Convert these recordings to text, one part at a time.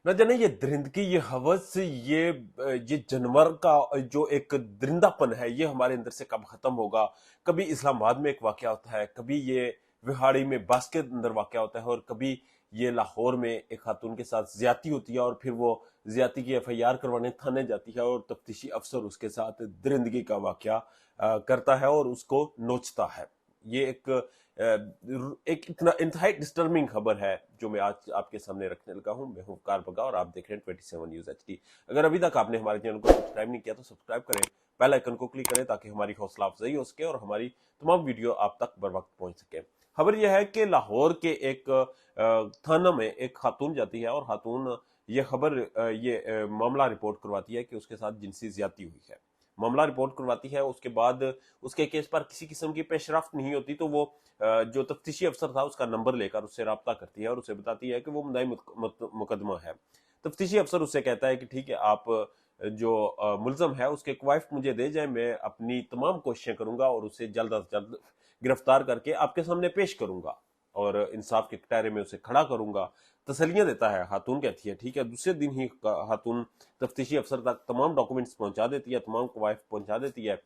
न जाने ये दरिंदगी, ये हवस, ये जानवर का जो एक दरिंदापन है, ये हमारे अंदर से कब खत्म होगा। कभी इस्लामाबाद में एक वाकया होता है, कभी ये विहाड़ी में बस के अंदर वाकया होता है, और कभी ये लाहौर में एक खातून के साथ ज्यादती होती है और फिर वो ज्यादती की एफआईआर करवाने थाने जाती है और तफ्तीशी अफसर उसके साथ दरिंदगी का वाकया करता है और उसको नोचता है। ये एक इतना इंतहाई डिस्टर्बिंग खबर है जो मैं आज आपके सामने रखने लगा हूं। मैं हूं कार बगा और आप देख रहे हैं 27 न्यूज एचडी। अगर अभी तक आपने हमारे चैनल को सब्सक्राइब नहीं किया तो सब्सक्राइब करें, बेल आइकन को क्लिक करें ताकि हमारी हौसला अफजाई हो सके और हमारी तमाम वीडियो आप तक बर वक्त पहुंच सके। खबर यह है कि लाहौर के एक थाना में एक खातून जाती है और खातून ये मामला रिपोर्ट करवाती है कि उसके साथ जिनसी ज्यादती हुई है। मामला रिपोर्ट करवाती है, उसके बाद उसके केस पर किसी किस्म की पेशरफ्त नहीं होती तो वो जो तफ्तीशी अफसर था उसका नंबर लेकर उससे राब्ता करती है और उसे बताती है कि वो मुद्दाई मुकदमा है। तफ्तीशी अफसर उससे कहता है कि ठीक है, आप जो मुलजम है उसके क्वाइफ मुझे दे जाए, मैं अपनी तमाम कोशिशें करूंगा और उसे जल्द अज जल्द गिरफ्तार करके आपके सामने पेश करूंगा और इंसाफ के कटहरे में उसे खड़ा करूंगा। तसलियां देता है। खातून कहती है ठीक है। दूसरे दिन ही खातून तफ्तीशी अफसर तक तमाम डॉक्यूमेंट्स पहुंचा देती है, तमाम क्वाइफ पहुंचा देती है।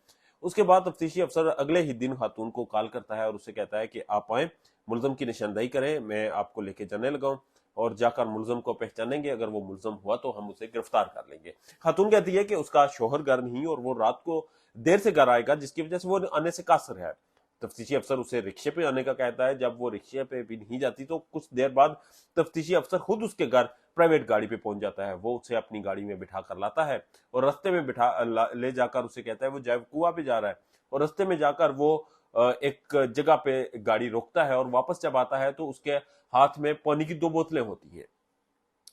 उसके बाद तफ्तीशी अफसर अगले ही दिन खातून को कॉल करता है और उससे कहता है कि आप आए, मुलजम की निशानदेही करें, मैं आपको लेके जाने लगा हूं और जाकर मुलजम को पहचानेंगे, अगर वो मुलजम हुआ तो हम उसे गिरफ्तार कर लेंगे। खातून कहती है कि उसका शोहर घर नहीं और वो रात को देर से घर आएगा जिसकी वजह से वो आने से कासर है। तफ्तीशी अफसर उसे रिक्शे पे आने का कहता है। जब वो रिक्शे पे भी नहीं जाती तो कुछ देर बाद तफ्तीशी अफसर खुद उसके घर प्राइवेट गाड़ी पे पहुंच जाता है। वो उसे अपनी गाड़ी में बिठा कर लाता है और रास्ते में ले जाकर उसे कहता है वो जैव कुआ पे जा रहा है और रास्ते में जाकर वो एक जगह पे गाड़ी रोकता है और वापस जब आता है तो उसके हाथ में पानी की 2 बोतलें होती हैं।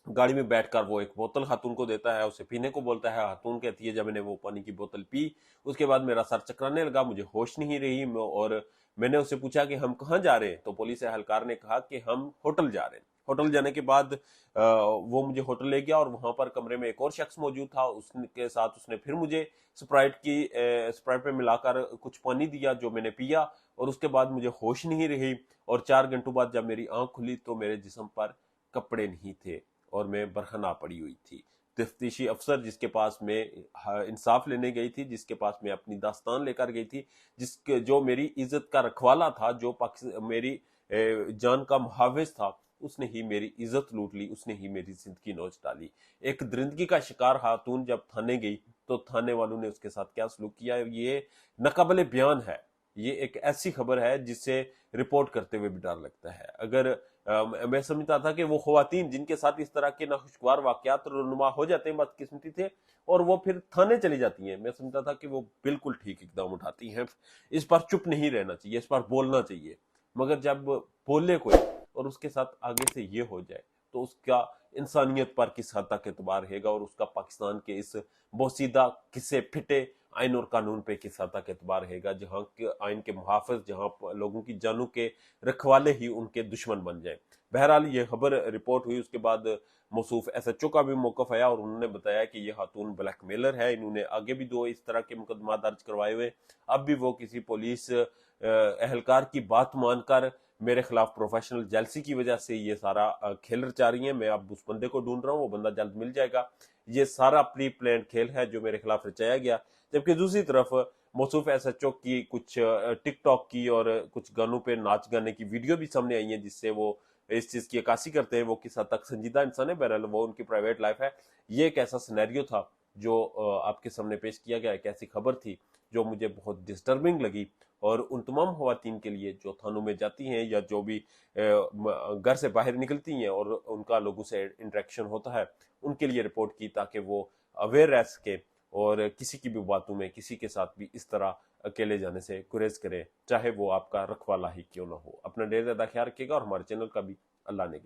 गाड़ी में बैठकर वो एक बोतल खातून को देता है, उसे पीने को बोलता है। खातून कहती है जब मैंने वो पानी की बोतल पी उसके बाद मेरा सर चकराने लगा, मुझे होश नहीं रही और मैंने उससे पूछा कि हम कहाँ जा रहे हैं, तो पुलिस एहलकार ने कहा कि हम होटल जा रहे हैं। होटल जाने के बाद वो मुझे होटल ले गया और वहां पर कमरे में एक और शख्स मौजूद था, उसके साथ उसने फिर मुझे स्प्राइट पे मिलाकर कुछ पानी दिया जो मैंने पिया और उसके बाद मुझे होश नहीं रही और 4 घंटों बाद जब मेरी आंख खुली तो मेरे जिस्म पर कपड़े नहीं थे और मैं बरहना पड़ी हुई थी। तफ्तीशी अफसर जिसके पास मैं इंसाफ लेने गई थी, जिसके पास मैं अपनी दास्तान लेकर गई थी, जिसके जो मेरी इज्जत का रखवाला था, जो मेरी जान का मुहाविज था, उसने ही मेरी इज्जत लूट ली, उसने ही मेरी जिंदगी नोच डाली। एक दरिंदगी का शिकार खातून जब थाने गई तो थाने वालों ने उसके साथ क्या सलूक किया, ये नाकाबिले बयान है। ये एक ऐसी खबर है जिससे रिपोर्ट करते हुए भी डर लगता है। अगर मैं समझता था कि वो खवातीन जिनके साथ इस तरह के नाखुशगवार वाकयात रुनुमा हो जाते हैं बदकिस्मती थे और वो फिर थाने चली जाती हैं, मैं समझता था कि वो बिल्कुल ठीक इकदाम उठाती हैं। इस पर चुप नहीं रहना चाहिए, इस पर बोलना चाहिए। मगर जब बोले कोई और उसके साथ आगे से ये हो जाए तो उसका इंसानियत पर किस हद तक एतबार रहेगा और उसका पाकिस्तान के इस बोसीदा किस्से फिटे आइन और कानून पे किस हद तक एतबार रहेगा, जहां के आइन के मुहाफिज, जहां लोगों की जानों के रखवाले ही उनके दुश्मन बन जाए। बहरहाल ये खबर रिपोर्ट हुई, उसके बाद मौसूफ एसएचओ का भी मौकफ आया और उन्होंने बताया कि ये खातून ब्लैकमेलर है, इन्होंने आगे भी 2 इस तरह के मुकदमा दर्ज करवाए हुए, अब भी वो किसी पुलिस एहलकार की बात मानकर मेरे खिलाफ प्रोफेशनल जेलसी की वजह से ये सारा खेल रचा रही है। मैं अब उस बंदे को ढूंढ रहा हूँ, वो बंदा जल्द मिल जाएगा। ये सारा प्री प्लान खेल है जो मेरे खिलाफ रचाया गया। जबकि दूसरी तरफ मौसूफ एसएचओ की कुछ टिकटॉक की और कुछ गानों पे नाच गाने की वीडियो भी सामने आई है जिससे वो इस चीज की अक्कासी करते हैं। वो किस हद तक संजीदा इंसान है, बहरहाल वो उनकी प्राइवेट लाइफ है। ये एक ऐसा सिनेरियो था जो आपके सामने पेश किया गया, एक ऐसी खबर थी जो मुझे बहुत डिस्टर्बिंग लगी और उन तमाम खवातीन के लिए जो थानों में जाती हैं या जो भी घर से बाहर निकलती हैं और उनका लोगों से इंटरेक्शन होता है, उनके लिए रिपोर्ट की ताकि वो अवेयर रह सके और किसी की भी बातों में किसी के साथ भी इस तरह अकेले जाने से गुरेज करे, चाहे वो आपका रखवाला ही क्यों ना हो। अपना ढेर ज्यादा ख्याल रखिएगा और हमारे चैनल का भी अल्लाह ने